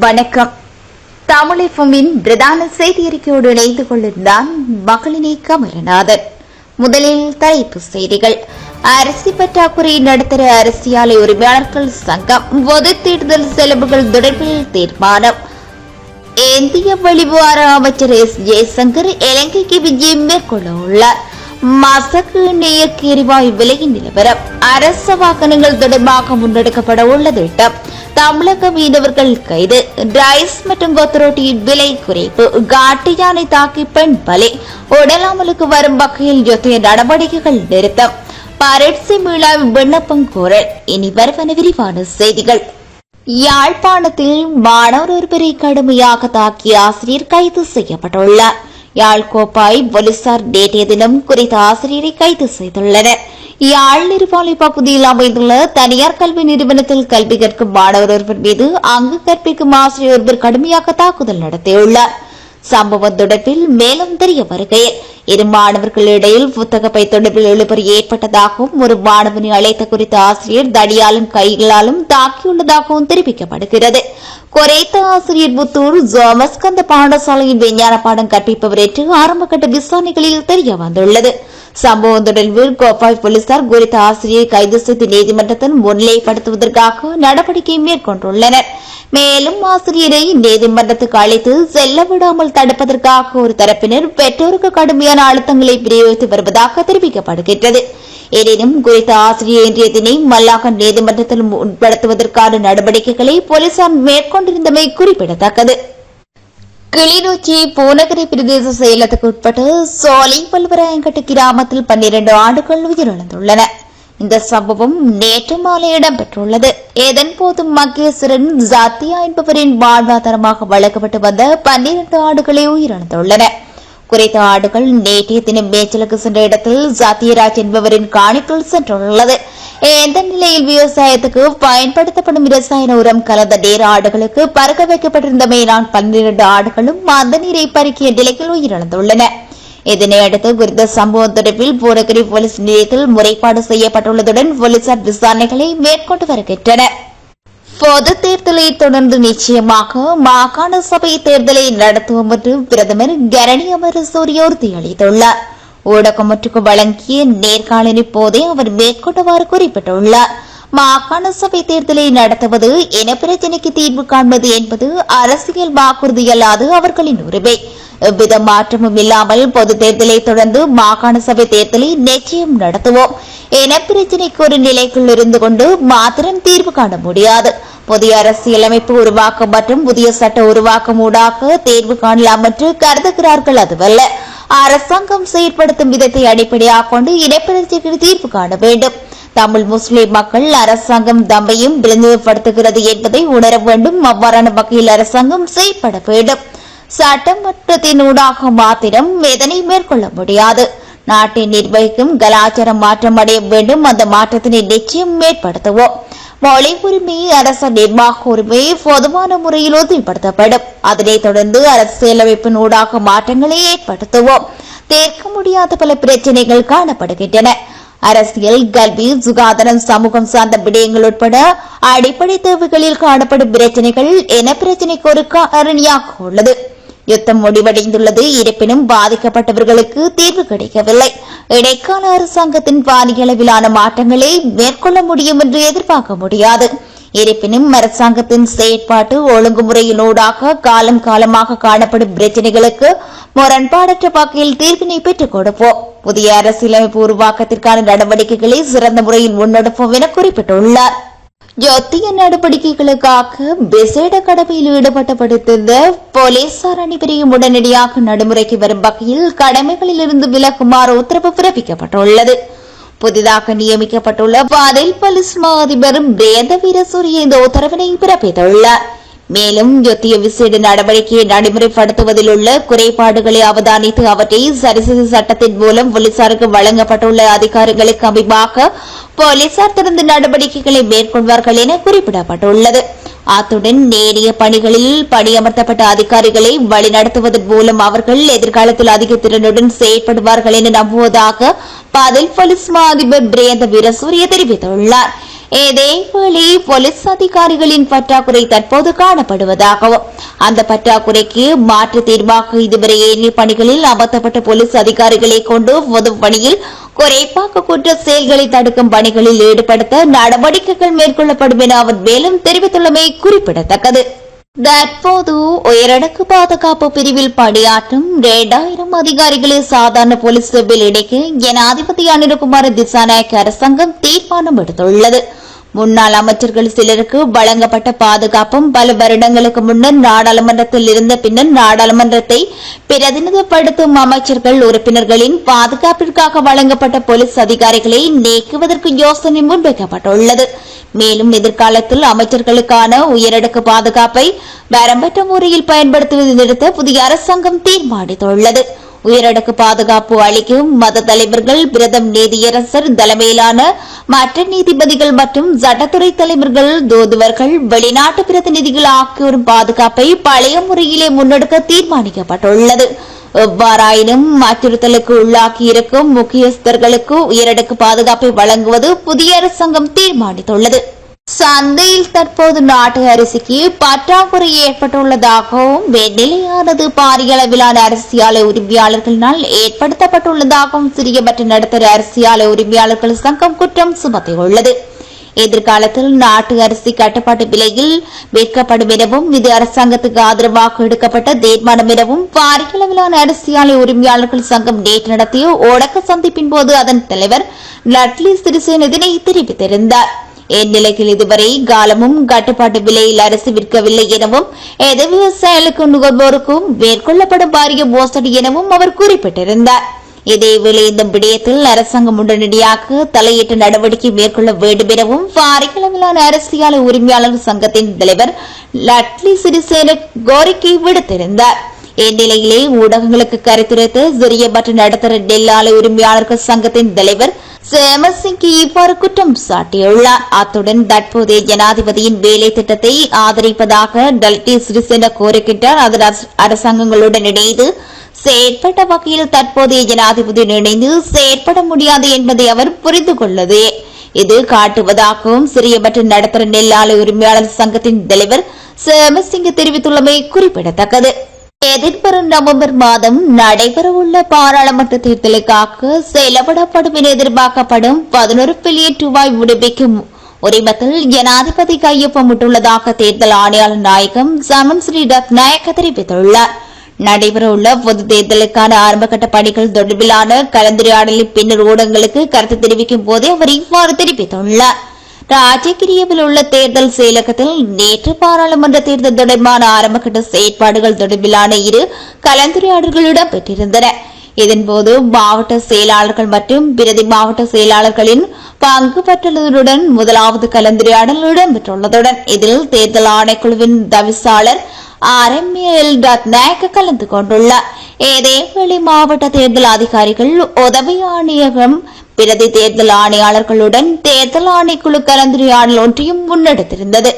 வணக்கம். தமிழகமின் பிரதான செய்தி அறிக்கையோடு இணைந்து கொண்டிருந்தான் மகளினி கமலநாதன். முதலில் தலைப்புச் செய்திகள். அரிசி பற்றாக்குறை நடுத்தர அரசியலை உரிமையாளர்கள் சங்கம் பொது தேர்தல் செலவுகள் தொடர்பில் தீர்மானம். இந்திய வெளிவார அமைச்சர் எஸ் ஜெய்சங்கர் இலங்கைக்கு விஜயம் மேற்கொள்ள உள்ளார். மசகு இயற்கை எரிவாயு விலையின் நிலவரம். அரசு வாகனங்கள் தொடர்பாக முன்னெடுக்கப்பட உள்ள திட்டம். தமிழக மீனவர்கள் கைது. ரைஸ் மற்றும் கொத்தரோட்டியின் விலை குறைப்பு. காட்டு யானை தாக்கி பெண் பலி. உடலாமலுக்கு வரும் வகையில் யுத்த நடவடிக்கைகள் நிறுத்தம். பரட்சி மீளாவி விண்ணப்பம் கோரல். இனி வருவன விரிவான செய்திகள். யாழ்ப்பாணத்தில் மாணவர் ஒருவரை கடுமையாக தாக்கிய ஆசிரியர் கைது செய்யப்பட்டுள்ளார். யாழ் கோப்பாய் போலீசார் நேற்றைய தினம் குறித்த ஆசிரியரை கைது செய்துள்ளனர். யாழ் நிர்வாணி பகுதியில் அமைந்துள்ள தனியார் கல்வி நிறுவனத்தில் கல்வி கற்கும் மாணவர் ஒருவர் மீது அங்கு கற்பிக்கும் ஆசிரியர் ஒருவர் கடுமையாக தாக்குதல் நடத்தியுள்ளார். சம்பவம் தொடர்பில் மேலும் தெரிய வருகையில் இரு மாணவர்களிடையில் புத்தகப்பை தொடர்பில் இழுபறி ஏற்பட்டதாகவும் ஒரு மாணவனை அழைத்த குறித்த ஆசிரியர் தடியாலும் கைகளாலும் தாக்கியுள்ளதாகவும் தெரிவிக்கப்படுகிறது. குறைத்த ஆசிரியர் புத்தூர் ஜோமஸ்கந்த பாடசாலையின் விஞ்ஞான பாடம் கற்பிப்பவர் என்று ஆரம்பகட்ட விசாரணைகளில் தெரிய வந்துள்ளது. சம்பவம் தொடர்பில் கோப்பாய் போலீசார் குறித்த ஆசிரியை கைது செய்து நீதிமன்றத்தில் முன்னிலைப்படுத்துவதற்காக நடவடிக்கை மேற்கொண்டுள்ளனர். மேலும் ஆசிரியரை நீதிமன்றத்துக்கு அழைத்து செல்ல விடாமல் தடுப்பதற்காக ஒரு தரப்பினர் பெற்றோருக்கு கடுமையான அழுத்தங்களை பிரயோகித்து வருவதாக தெரிவிக்கப்படுகிறது. எனினும் குறித்த ஆசிரியர் இன்றைய தினம் மல்லாக நீதிமன்றத்தில் முன்படுத்துவதற்கான நடவடிக்கைகளை போலீசார் மேற்கொண்டிருந்தமை குறிப்பிடத்தக்கது. கிளிநொச்சி பூநகரி பிரதேச செயலகத்துக்கு உட்பட்ட சோலை பல்வராயங்கட்டு கிராமத்தில் 12 ஆண்டுகள் உயிரிழந்துள்ளன. இந்த சம்பவம் நேற்று மாலை இடம்பெற்றுள்ளது. இதன்போது மகேஸ்வரன் ஜாத்தியா என்பவரின் வாழ்வாதாரமாக வழங்கப்பட்டு வந்த 12 ஆடுகளை உயிரிழந்துள்ளன. குறித்த ஆடுகள் நேற்றைய தினம் மேய்ச்சலுக்கு சென்ற இடத்தில் ஜாத்தியராஜ் என்பவரின் காணிக்குள் சென்றுள்ளது. இந்த நிலையில் விவசாயத்துக்கு பயன்படுத்தப்படும் இரசாயன உரம் கலந்த நேர ஆடுகளுக்கு பறக்க வைக்கப்பட்டிருந்தமையினால் 12 ஆடுகளும் அந்த நீரை பறிக்கிய நிலையில் உயிரிழந்துள்ளன. இதனையடுத்து குறித்த சம்பவம் தொடர்பில் பூநகரி போலீஸ் நிலையத்தில் முறைப்பாடு செய்யப்பட்டுள்ளதுடன் போலீசார் விசாரணைகளை மேற்கொண்டு வருகின்றனர். பொது தேர்தலை தொடர்ந்து நிச்சயமாக மாகாண சபை தேர்தலை நடத்துவோம் என்று பிரதமர் கரணி அமரசூரிய உறுதியளித்துள்ளார். ஊடகம் ஒன்றுக்கு வழங்கிய நேர்காணலின் போதே அவர் மேற்கொண்டவாறு குறிப்பிட்டுள்ளார். மாகாண சபை தேர்தலை நடத்துவது இனப்பிரச்சினைக்கு தீர்வு காண்பது என்பது அரசியல் வாக்குறுதி அல்லாது அவர்களின் உரிமை. எவ்வித மாற்றமும் இல்லாமல் பொது தேர்தலை தொடர்ந்து மாகாண சபை தேர்தலை நிச்சயம் நடத்துவோம். இனப்பிரச்சினைக்கு ஒரு நிலைக்குள் இருந்து கொண்டு மாத்திரம் தீர்வு காண முடியாது. புதிய அரசியலமைப்பு உருவாக்கம் மற்றும் புதிய சட்ட உருவாக்கம் ஊடாக தேர்வு காணலாம் என்று கருதுகிறார்கள். அதுவல்ல, அரசாங்கம் செயற்படுத்தும் விதத்தை அடிப்படையாக கொண்டு இனப்பிரச்சினைக்கு தீர்வு காண வேண்டும். தமிழ் முஸ்லிம் மக்கள் அரசாங்கம் தம்மையும் பிரதிநிதிப்படுத்துகிறது என்பதை உணர வேண்டும். அவ்வாறான வகையில் அரசாங்கம் செயற்பட வேண்டும். சட்டமன்றத்தினூடாக மாத்திரம் இதனை மேற்கொள்ள முடியாது. நாட்டை நிர்வகிக்கும் கலாச்சாரம் மாற்றம் அடைய வேண்டும். அந்த மாற்றத்தினை நிச்சயம் ஏற்படுத்துவோம். மொழி உரிமை, அரச நிர்வாக உரிமை பொதுவான முறையில் உறுதிப்படுத்தப்படும். அதனைத் தொடர்ந்து அரசியலமைப்பின் ஊடாக மாற்றங்களை ஏற்படுத்துவோம். தீர்க்க முடியாத பல பிரச்சினைகள் காணப்படுகின்றன. அரசியல், கல்வி, சுகாதாரம், சமூகம் சார்ந்த விடயங்கள் உட்பட அடிப்படை தேவைகளில் காணப்படும் பிரச்சினைகள் என பிரச்சினைக்கு ஒரு காரணியாக உள்ளது. யுத்தம் முடிவடைந்துள்ளது. இருப்பினும் பாதிக்கப்பட்டவர்களுக்கு தீர்வு கிடைக்கவில்லை. இடைக்கால அரசாங்கத்தின் பாரிய அளவிலான மாற்றங்களை மேற்கொள்ள முடியும் என்று எதிர்பார்க்க முடியாது. இருப்பினும் அரசாங்கத்தின் செயற்பாட்டு ஒழுங்குமுறையினூடாக காலம் காலமாக காணப்படும் பிரச்சினைகளுக்கு முரண்பாடற்ற வகையில் தீர்வினை பெற்றுக் கொடுப்போம். புதிய அரசியலமைப்பு உருவாக்கத்திற்கான நடவடிக்கைகளை சிறந்த முறையில் முன்னெடுப்போம் என குறிப்பிட்டுள்ளார். யுத்திய நடவடிக்கைகளுக்காக விசேட கடமையில் ஈடுபட்டப்படுத்திருந்த போலீசார் அனைவரையும் உடனடியாக நடைமுறைக்கு வரும் வகையில் கடமைகளிலிருந்து விலகுமாறு உத்தரவு பிறப்பிக்கப்பட்டுள்ளது. புதிதாக நியமிக்கப்பட்டுள்ள பதில் போலீஸ் மா அதிபர் பிரேந்த வீரசூரிய இந்த உத்தரவினை பிறப்பித்துள்ளார். மேலும் யுத்திய விசேட நடவடிக்கையை நடைமுறைப்படுத்துவதில் உள்ள குறைபாடுகளை அவதானித்து அவற்றை சரிசெய்த சட்டத்தின் மூலம் போலீசாருக்கு வழங்கப்பட்டுள்ள அதிகாரங்களுக்கு அமைவாக போலீசார் தொடர்ந்து நடவடிக்கைகளை மேற்கொள்வார்கள் என குறிப்பிடப்பட்டுள்ளது. அத்துடன் நேரிய பணிகளில் பணியமர்த்தப்பட்ட அதிகாரிகளை வழிநடத்துவதன் மூலம் அவர்கள் எதிர்காலத்தில் அதிக திறனுடன் செயல்படுவார்கள் என நம்புவதாக பதில் போலீஸ் மா அதிபர் பிரேந்த வீரசூரிய தெரிவித்துள்ளார். இதேவேளை போலீஸ் அதிகாரிகளின் பற்றாக்குறை தற்போது காணப்படுவதாகவும் அந்த பற்றாக்குறைக்கு மாற்று தீர்வாக இதுவரை ஏனைய பணிகளில் அமர்த்தப்பட்ட போலீஸ் அதிகாரிகளை கொண்டு பொது பணியில் குறைப்பாக குற்ற செயல்களை தடுக்கும் பணிகளில் ஈடுபடுத்த நடவடிக்கைகள் மேற்கொள்ளப்படும் என அவர் மேலும் தெரிவித்துள்ளமை குறிப்பிடத்தக்கது. தற்போது உயரடுக்கு பாதுகாப்பு பிரிவில் பணியாற்றும் 2000 அதிகாரிகளை சாதாரண போலீஸ் சேவையில் இணைக்க ஜனாதிபதி அனுரகுமார திசாநாயக்க அரசாங்கம் தீர்மானம் எடுத்துள்ளது. முன்னாள் அமைச்சர்கள் சிலருக்கு வழங்கப்பட்ட பாதுகாப்பும் பல வருடங்களுக்கு முன்னர் நாடாளுமன்றத்தில் இருந்த பின்னர் நாடாளுமன்றத்தை பிரதிநிதிப்படுத்தும் அமைச்சர்கள் உறுப்பினர்களின் பாதுகாப்பிற்காக வழங்கப்பட்ட போலீஸ் அதிகாரிகளை நீக்குவதற்கு யோசனை முன்வைக்கப்பட்டுள்ளது. மேலும் எதிர்காலத்தில் அமைச்சர்களுக்கான உயரடுக்கு பாதுகாப்பை வரம்பற்ற முறையில் பயன்படுத்துவதை நிறுத்த புதிய அரசாங்கம் தீர்மானித்துள்ளது. உயரடுக்கு பாதுகாப்பு அளிக்கும் மத தலைவர்கள், பிரதம் நீதியரசர் தலைமையிலான மற்ற நீதிபதிகள் மற்றும் சட்டத்துறை தலைவர்கள், தூதுவர்கள், வெளிநாட்டு பிரதிநிதிகள் ஆகியோரும் பாதுகாப்பை பழைய முறையிலே முன்னெடுக்க தீர்மானிக்கப்பட்டுள்ளது. எவ்வாறாயினும் அச்சுறுத்தலுக்கு உள்ளாகியிருக்கும் முக்கியஸ்தர்களுக்கு உயரடுக்கு பாதுகாப்பை வழங்குவது புதிய அரசாங்கம் தீர்மானித்துள்ளது. சந்தையில் தற்போது நாட்டு அரிசிக்கு பற்றாக்குறை ஏற்பட்டுள்ளதாகவும் வெண்ணிலையானது பாரிய அளவிலான அரிசி ஆலை உரிமையாளர்களினால் ஏற்படுத்தப்பட்டுள்ளதாகவும் சிறிய மற்றும் நடுத்தர அரிசி ஆலை உரிமையாளர்கள் சங்கம் குற்றம் சுமத்தியுள்ளது. எதிர்காலத்தில் நாட்டு அரிசி கட்டுப்பாட்டு விலையில் விற்கப்படும் எனவும் இது அரசாங்கத்துக்கு ஆதரவாக எடுக்கப்பட்ட தீர்மானம் எனவும் பாரிய அளவிலான அரிசி ஆலை உரிமையாளர்கள் சங்கம் நேற்று நடத்திய ஊடக சந்திப்பின் போது அதன் தலைவர் லட்லி சிறிசேன இதனை தெரிவித்திருந்தார். இந்நிலையில் இதுவரை காலமும் கட்டுப்பாட்டு விலையில் அரிசி விற்கவில்லை எனவும் எது விவசாயிகளுக்கும் நுகர்வோருக்கும் மேற்கொள்ளப்படும் பாரிய மோசடி எனவும் அவர் குறிப்பிட்டிருந்தார். இதேவேளை இந்த விடயத்தில் அரசாங்கம் உடனடியாக தலையிட்டு நடவடிக்கை மேற்கொள்ள வேண்டும் எனவும் பாரிய அளவிலான அரசியல் உரிமையாளர் சங்கத்தின் தலைவர் லட்லி சிறிசேன கோரிக்கை விடுத்திருந்தார். இந்நிலையிலே ஊடகங்களுக்கு கருத்துரைத்த சிறிய மற்றும் நடுத்தர நெல் ஆலை உரிமையாளர்கள் சங்கத்தின் தலைவர் சேமசிங் இவ்வாறு குற்றம் சாட்டியுள்ளார். அத்துடன் தற்போதைய ஜனாதிபதியின் வேலை திட்டத்தை ஆதரிப்பதாக லட்லி சிறிசேன கோருகின்றார். அதன் அரசாங்கங்களுடன் இணைந்து செயற்பட்ட வகையில் தற்போதைய ஜனாதிபதியுடன் இணைந்து செயற்பட முடியாது என்பதை அவர் புரிந்து கொள்ளது. இது காட்டுவதாகவும் சிறிய மற்றும் நடுத்தர நெல் ஆலை உரிமையாளர் சங்கத்தின் தலைவர் சேமசிங் தெரிவித்துள்ளமை குறிப்பிடத்தக்கது. எதிர்வரும் நவம்பர் மாதம் நடைபெறவுள்ள பாராளுமன்ற தேர்தலுக்காக செலவிடப்படும் என எதிர்பார்க்கப்படும் 11 பில்லியன் ரூபாய் விடுவிக்கும் உரிமத்தில் ஜனாதிபதி கையொப்பமிட்டுள்ளதாக தேர்தல் ஆணையாளர் நாயகம் சமன் ஸ்ரீ ரத்நாயக்க தெரிவித்துள்ளார். நடைபெறவுள்ள பொது தேர்தலுக்கான ஆரம்பகட்ட பணிகள் தொடர்பிலான கலந்துரையாடலின் பின்னர் ஊடகங்களுக்கு கருத்து தெரிவிக்கும் போதே அவர் இவ்வாறு தெரிவித்துள்ளார். ராஜகிரியவில் உள்ள தேர்தல் செயலகத்தில் நேற்று பாராளுமன்ற தேர்தல் தொடர்பான ஆரம்பகட்ட செயற்பாடுகள் தொடர்பிலான 2 கலந்துரையாடல்கள் இடம்பெற்றிருந்தன. இதன்போது மாவட்ட செயலாளர்கள் மற்றும் பிரதி மாவட்ட செயலாளர்களின் பங்கு பெற்றுள்ளதுடன் முதலாவது கலந்துரையாடல் இடம்பெற்றுள்ளதுடன் இதில் தேர்தல் ஆணைக்குழுவின் தவிசாளர் RML ரத்நாயக்க கலந்து கொண்டுள்ளார். இதேவேளை மாவட்ட தேர்தல் அதிகாரிகள், உதவி ஆணையகம், பிரதி தேர்தல் ஆணையாளர்களுடன் தேர்தல் ஆணைக்குழு கலந்துரையாடல் ஒன்றையும் முன்னெடுத்திருந்தது.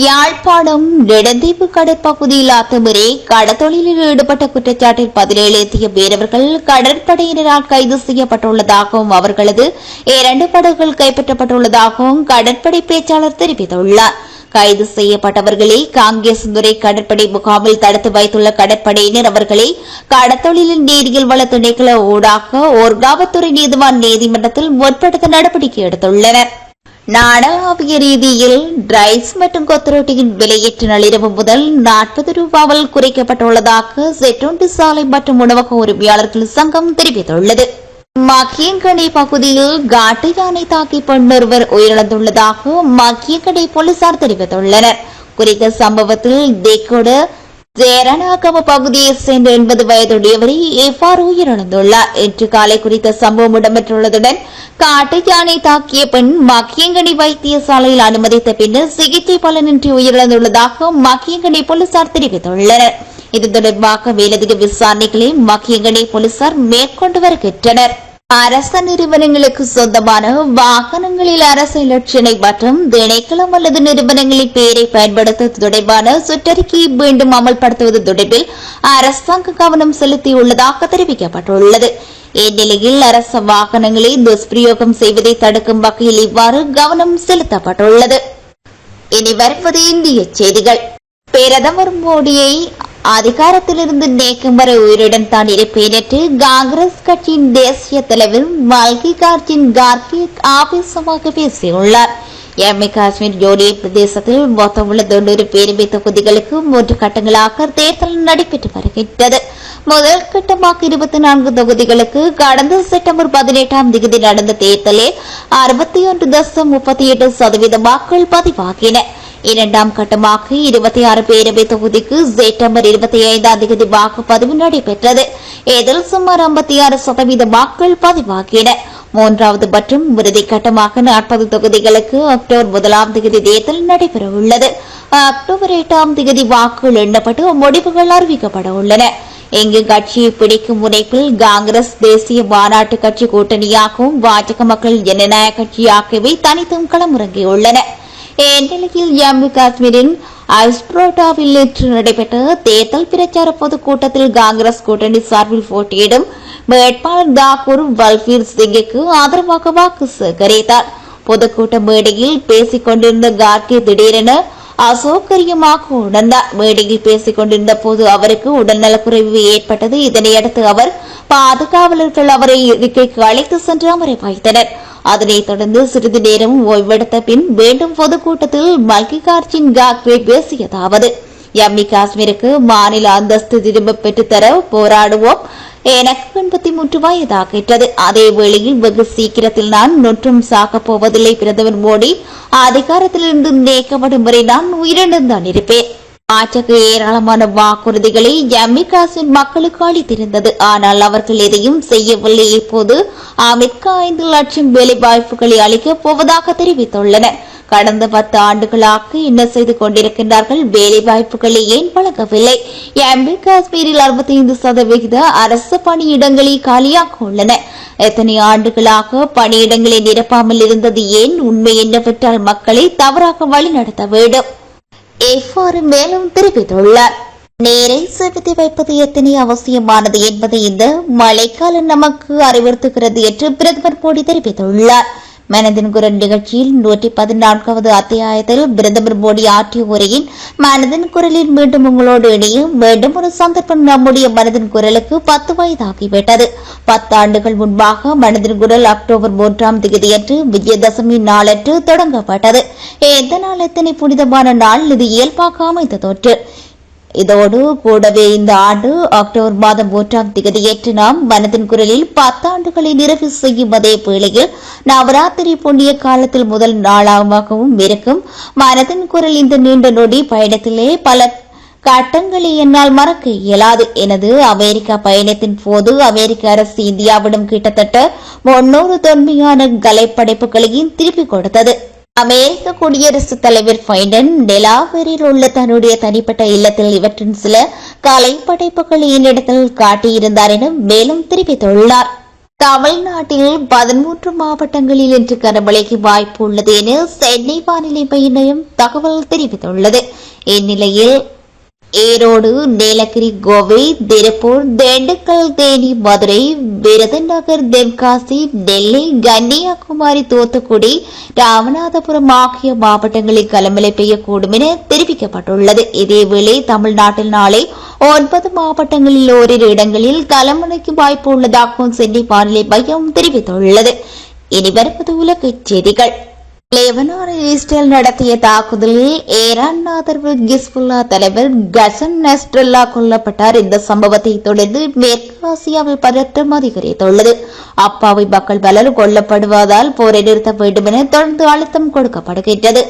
யாழ்ப்பாணம் நெடுந்தீவு கடற்பகுதியில் அத்துமீறி கடத்தொழிலில் ஈடுபட்ட குற்றச்சாட்டில் 17 இந்திய மீனவர்கள் கடற்படையினரால் கைது செய்யப்பட்டுள்ளதாகவும் அவர்களது 2 படகுகள் கைப்பற்றப்பட்டுள்ளதாகவும் கடற்படை பேச்சாளர் தெரிவித்துள்ளார். கைது செய்யப்பட்டவர்களை காங்கேசந்துறை கடற்படை முகாமில் தடுத்து வைத்துள்ள கடற்படையினர் அவர்களை கடத்தொழிலில் நீரியல் வள திணைக்கள ஊடாக ஓர்காவத்துறை நீதிவான் நீதிமன்றத்தில் முற்படுத்த நடவடிக்கை எடுத்துள்ளனர். நாடளாவிய ரீதியில் ரைஸ் மற்றும் கொத்தரொட்டியின் விலையேற்ற நள்ளிரவு முதல் 40 ரூபாவில் குறைக்கப்பட்டுள்ளதாக செட்டொண்டு சாலை மற்றும் உணவக உரிமையாளர்கள் சங்கம் தெரிவித்துள்ளது. மக்கியங்கடை பகுதியில் காட்டு யானை தாக்கி பெண்ணொருவர் உயிரிழந்துள்ளதாக மக்கியங்கடை போலீசார் தெரிவித்துள்ளனர். குறித்த சம்பவத்தில் தேக்கோடு ஜேரனாகம பகுதியைச் சேர்ந்த 80 வயதுடையவரை எவ்வாறு உயிரிழந்துள்ளார். இன்று காலை குறித்த சம்பவம் இடம்பெற்றுள்ளதுடன் காட்டு யானை தாக்கிய பெண் மக்கியங்கடை வைத்தியசாலையில் அனுமதித்த பின்னர் சிகிச்சை பலனின்றி உயிரிழந்துள்ளதாக மக்கியங்கடை போலீசார் தெரிவித்துள்ளனர். இது தொடர்பாக மேலதிக விசாரணைகளை மக்கியங்கடை போலீசார் மேற்கொண்டு வருகின்றனர். அரச நிறுவனங்களுக்கு சொந்தமான வாகனங்களில் அரசு இலட்சணை மற்றும் திணைக்களம் அல்லது நிறுவனங்களின் பெயரை பயன்படுத்துவது தொடர்பான சுற்றறிக்கையை மீண்டும் அமல்படுத்துவது தொடர்பில் அரசாங்கம் கவனம் செலுத்தியுள்ளதாக தெரிவிக்கப்பட்டுள்ளது. இந்நிலையில் அரசு வாகனங்களை துஷ்பிரயோகம் செய்வதை தடுக்கும் வகையில் இவ்வாறு கவனம் செலுத்தப்பட்டுள்ளது. இனி வருவது இந்திய செய்திகள். பிரதமர் மோடியை அதிகாரத்திலிருந்து நீக்கும் வரை உயிருடன் தான் இருப்பேன் என்று காங்கிரஸ் கட்சியின் தேசிய தலைவர் மல்லிகார்ஜுன் கார்கே ஆவேசமாக பேசியுள்ளார். ஜம்மு காஷ்மீர் யூனியன் பிரதேசத்தில் மொத்தமுள்ள 90 பேரவை தொகுதிகளுக்கு 3 கட்டங்களாக தேர்தல் நடைபெற்று வருகின்றது. முதல் கட்டமாக 24 தொகுதிகளுக்கு கடந்த செப்டம்பர் 18ஆம் தேதி நடந்த தேர்தலில் 61.38% வாக்குகள் பதிவாகின. இரண்டாம் கட்டமாக 26 பேரவை தொகுதிக்கு செப்டம்பர் 25ஆம் தேதி வாக்குப்பதிவு நடைபெற்றது. இதில் சுமார் 56% வாக்குகள் பதிவாகின. மூன்றாவது மற்றும் இறுதி கட்டமாக 40 தொகுதிகளுக்கு அக்டோபர் 1ஆம் தேதி தேர்தல் நடைபெறவுள்ளது. அக்டோபர் 8ஆம் தேதி வாக்குகள் எண்ணப்பட்டு முடிவுகள் அறிவிக்கப்பட உள்ளன. இங்கு கட்சியை பிடிக்கும் முனைப்பில் காங்கிரஸ் தேசிய மாநாட்டு கட்சி கூட்டணியாகவும் பாஜக மக்கள் ஜனநாயக கட்சி ஆகியவை தனித்தும் களமிறங்கியுள்ளன. இந்நிலையில் ஜம்மு காஷ்மீரின் ஐஸ்பரோட்டாவில் நேற்று நடைபெற்ற தேர்தல் பிரச்சார பொதுக்கூட்டத்தில் காங்கிரஸ் கூட்டணி சார்பில் போட்டியிடும் வேட்பாளர் தாக்கூர் பல்பீர் சிங்குக்கு ஆதரவாக வாக்கு சேகரித்தார். பொதுக்கூட்ட மேடையில் பேசிக் கொண்டிருந்த கார்கே திடீரென அசௌகரியமாக உணர்ந்தார். மேடையில் பேசிக் கொண்டிருந்த போது அவருக்கு உடல்நலக்குறைவு ஏற்பட்டது. இதனையடுத்து அவர் பாதுகாவலர்கள் அவரை இருக்கைக்கு அழைத்து சென்று அமர வைத்தனர். அதனைத் தொடர்ந்து சிறிது நேரம் ஓய்வெடுத்த பின் மீண்டும் பொதுக்கூட்டத்தில் மல்லிகார்ஜுன் கார்கே பேசியதாவது: ஜம்மு காஷ்மீருக்கு மாநில அந்தஸ்து திரும்ப பெற்றுத்தர போராடுவோம். எனக்கு 83 வயதாகின்றது. அதே வேளையில் வெகு சீக்கிரத்தில் நான் நொற்றும் சாகப் போவதில்லை. பிரதமர் மோடி அதிகாரத்திலிருந்து நீக்கப்படும் வரை நான் உயிரிழந்து தான் இருப்பேன். பாஜக ஏராளமான வாக்குறுதிகளை ஜம்மு காஷ்மீர் மக்களுக்கு அளித்திருந்தது. ஆனால் அவர்கள் எதையும் செய்யவில்லை. இப்போது அமித்ஷா 5 லட்சம் வேலைவாய்ப்புகளை அளிக்கப் போவதாக தெரிவித்துள்ளனர். கடந்த 10 ஆண்டுகளாக என்ன செய்து கொண்டிருக்கின்றார்கள்? வேலைவாய்ப்புகளை ஏன் வழங்கவில்லை? ஜம்மு காஷ்மீரில் 65% அரசு பணியிடங்களை காலியாக உள்ளன. எத்தனை ஆண்டுகளாக பணியிடங்களை நிரப்பாமல் இருந்தது ஏன்? உண்மை என்னவென்றால் மக்களை தவறாக வழிநடத்த வேண்டும். இவ்வாறு மேலும் தெரிவித்துள்ளார். நீரை சேமித்து வைப்பது எத்தனை அவசியமானது என்பதை இந்த மழைக்காலம் நமக்கு அறிவுறுத்துகிறது என்று பிரதமர் மோடி தெரிவித்துள்ளார். மனதின் குரல் நிகழ்ச்சியில் 114வது அத்தியாயத்தில் பிரதமர் மோடி ஆற்றிய உரையின் மனதின் குரலில் மீண்டும் உங்களோடு இணையும் மீண்டும் ஒரு சந்தர்ப்பம். நம்முடைய மனதின் குரலுக்கு 10 வயதாகிவிட்டது. 10 ஆண்டுகள் முன்பாக மனதின் குரல் அக்டோபர் 3ஆம் தேதியன்று விஜயதசமி நாளன்று தொடங்கப்பட்டது. எந்த நாள் எத்தனை புனிதமான நாள்! இது இயல்பாக அமைந்த தொற்று. இதோடு கூடவே இந்த ஆண்டு அக்டோபர் மாதம் 3ஆம் தேதியன்று நாம் மனதின் குரலில் 10 ஆண்டுகளை நிறைவு செய்யும் அதே வேளையில் நவராத்திரி புண்ணிய காலத்தில் முதல் நாளாகவும் இருக்கும் மனதின் குரல் இந்த நீண்ட நொடி பயணத்திலே பல கட்டங்களை என்னால் மறக்க இயலாது. எனது அமெரிக்கா பயணத்தின் போது அமெரிக்க அரசு இந்தியாவிடம் கிட்டத்தட்ட 300 தொன்மையான கலைப்படைப்புகளையும் திருப்பிக் கொடுத்தது. அமெரிக்க குடியரசுத் தலைவர் பைடன் டெலாவேரில் உள்ள தன்னுடைய தனிப்பட்ட இல்லத்தில் இவற்றின் சில கலைப்படைப்புகளை என்னிடத்தில் காட்டியிருந்தார் என மேலும் தெரிவித்துள்ளார். தமிழ்நாட்டில் 13 மாவட்டங்களில் இன்று கனமழைக்கு வாய்ப்பு உள்ளது என சென்னை வானிலை மையம் தகவல் தெரிவித்துள்ளது. இந்நிலையில் ஈரோடு, நீலகிரி, கோவை, திருப்பூர், திண்டுக்கல், தேனி, மதுரை, விருதுநகர், தென்காசி, நெல்லை, கன்னியாகுமரி, தூத்துக்குடி, ராமநாதபுரம் ஆகிய மாவட்டங்களில் கனமழை பெய்யக்கூடும் என தெரிவிக்கப்பட்டுள்ளது. இதேவேளை தமிழ்நாட்டில் நாளை 9 மாவட்டங்களில் ஓரிரு இடங்களில் கனமழைக்கு வாய்ப்பு உள்ளதாகவும் சென்னை வானிலை மையம் தெரிவித்துள்ளது. இனி வருவது உலகச் செய்திகள். லெபனானில் இஸ்ரேல் நடத்திய தாக்குதலில் ஈரான் ஆதரவு ஹிஸ்புல்லா தலைவர் கசன் நஸ்ரல்லா கொல்லப்பட்டார். இந்த சம்பவத்தை தொடர்ந்து மேற்கு ஆசியாவில் பதற்றம் அதிகரித்துள்ளது. அப்பாவி மக்கள் பலர் கொல்லப்படுவதால் போரை நிறுத்த வேண்டும் என தொடர்ந்து அழுத்தம் கொடுக்கப்படுகின்றது.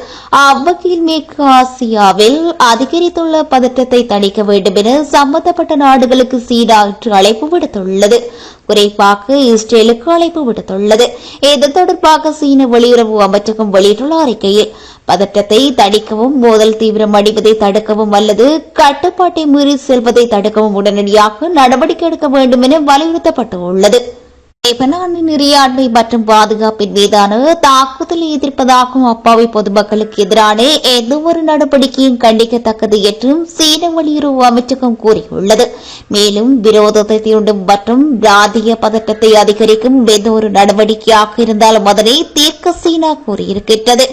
அவ்வகையில் மேற்கு ஆசியாவில் அதிகரித்துள்ள பதற்றத்தை தணிக்க வேண்டும் என சம்பந்தப்பட்ட நாடுகளுக்கு சீனா இன்று அழைப்பு விடுத்துள்ளது. குறிப்பாக இஸ்ரேலுக்கு அழைப்பு விடுத்துள்ளது. இது தொடர்பாக சீன வெளியுறவு அமைச்சகம் வெளியிட்டுள்ள அறிக்கையில் பதற்றத்தை தணிக்கவும், மோதல் தீவிரமடைவதை தடுக்கவும் அல்லது கட்டுப்பாட்டை மீறி செல்வதை தடுக்கவும் உடனடியாக நடவடிக்கை எடுக்க வேண்டும் என வலியுறுத்தப்பட்டுள்ளது. லெபனானின் இறையாண்மை மற்றும் பாதுகாப்பின் மீதான தாக்குதலை எதிர்ப்பதாகவும் அப்பாவி பொதுமக்களுக்கு எதிரான எந்தவொரு நடவடிக்கையும் கண்டிக்கத்தக்கது என்றும் சீன வெளியுறவு அமைச்சகம் கூறியுள்ளது. மேலும் விரோதத்தை தூண்டும் மற்றும் பிராந்திய பதட்டத்தை அதிகரிக்கும் எந்தவொரு நடவடிக்கையாக இருந்தாலும் அதனை தீர்க்க சீனா கூறியிருக்கின்றது.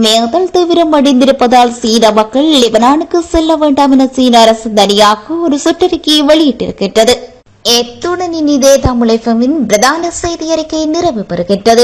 மேதல் தீவிரம் அடைந்திருப்பதால் சீன மக்கள் லெபனானுக்கு செல்ல வேண்டாம் என சீன அரசு தனியாக ஒரு சுற்றறிக்கையை வெளியிட்டிருக்கின்றது. எத்துடன் இனிதே தமிழ் எஃப்எம்மின் பிரதான செய்தி அறிக்கை நிறைவு பெறுகின்றது.